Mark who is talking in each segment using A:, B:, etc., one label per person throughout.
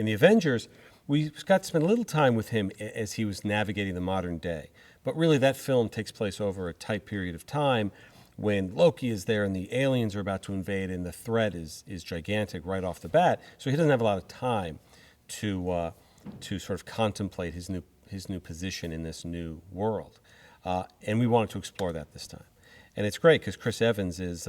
A: In the Avengers, we got to spend a little time with him as he was navigating the modern day. But really, that film takes place over a tight period of time when Loki is there and the aliens are about to invade, and the threat is gigantic right off the bat. So he doesn't have a lot of time to sort of contemplate his new position in this new world. And we wanted to explore that this time. And it's great because Chris Evans is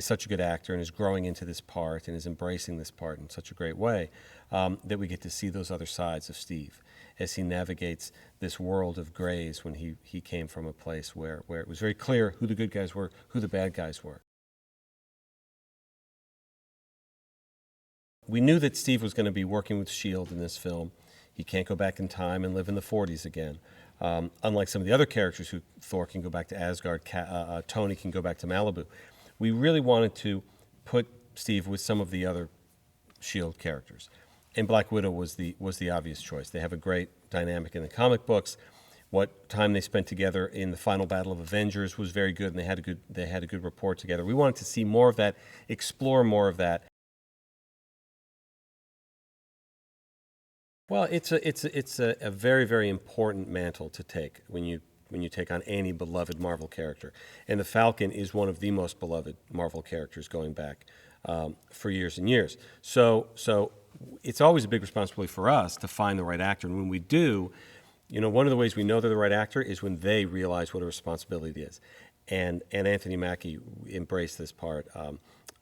A: such a good actor and is growing into this part and is embracing this part in such a great way that we get to see those other sides of Steve as he navigates this world of grays when he came from a place where it was very clear who the good guys were, who the bad guys were. We knew that Steve was going to be working with S.H.I.E.L.D. in this film. He can't go back in time and live in the 40s again. Unlike some of the other characters who Thor can go back to Asgard, Tony can go back to Malibu. We really wanted to put Steve with some of the other S.H.I.E.L.D. characters. And Black Widow was the obvious choice. They have a great dynamic in the comic books. What time they spent together in the final battle of Avengers was very good, and they had a good rapport together. We wanted to see more of that, explore more of that. Well, it's a very, very important mantle to take when you take on any beloved Marvel character, and the Falcon is one of the most beloved Marvel characters going back for years and years. So it's always a big responsibility for us to find the right actor, and when we do, one of the ways we know they're the right actor is when they realize what a responsibility it is, and Anthony Mackie embraced this part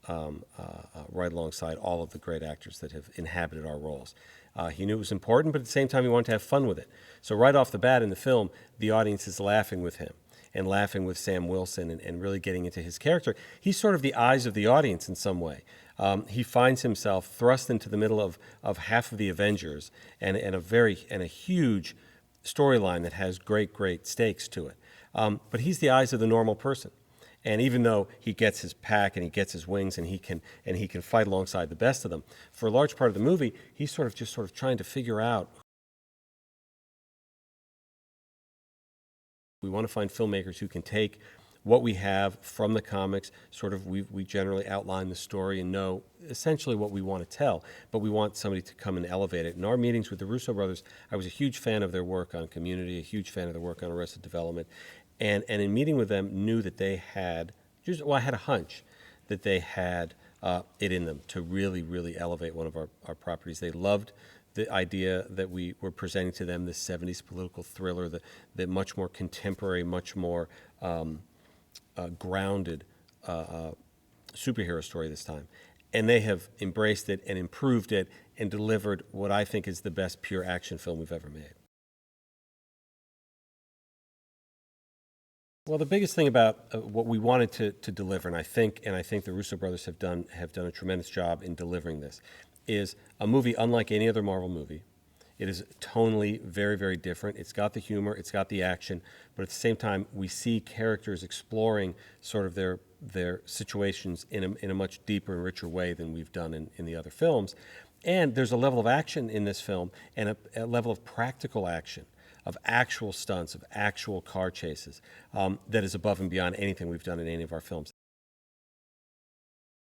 A: right alongside all of the great actors that have inhabited our roles. He knew it was important, but at the same time, he wanted to have fun with it. So right off the bat in the film, the audience is laughing with him and laughing with Sam Wilson and really getting into his character. He's sort of the eyes of the audience in some way. He finds himself thrust into the middle of half of the Avengers and a huge storyline that has great stakes to it. But he's the eyes of the normal person. And even though he gets his pack and he gets his wings and he can fight alongside the best of them, for a large part of the movie, he's sort of trying to figure out. We want to find filmmakers who can take what we have from the comics. We generally outline the story and know essentially what we want to tell, but we want somebody to come and elevate it. In our meetings with the Russo brothers, I was a huge fan of their work on Community, a huge fan of their work on Arrested Development. And in meeting with them, knew that they had, I had a hunch that they had it in them to really, really elevate one of our properties. They loved the idea that we were presenting to them, this 70s political thriller, the much more contemporary, much more grounded superhero story this time. And they have embraced it and improved it and delivered what I think is the best pure action film we've ever made. Well, the biggest thing about what we wanted to deliver, and I think the Russo brothers have done a tremendous job in delivering this, is a movie unlike any other Marvel movie. It is tonally very, very different. It's got the humor, it's got the action, but at the same time, we see characters exploring sort of their situations in a much deeper and richer way than we've done in the other films. And there's a level of action in this film and a level of practical action, of actual stunts, of actual car chases, that is above and beyond anything we've done in any of our films.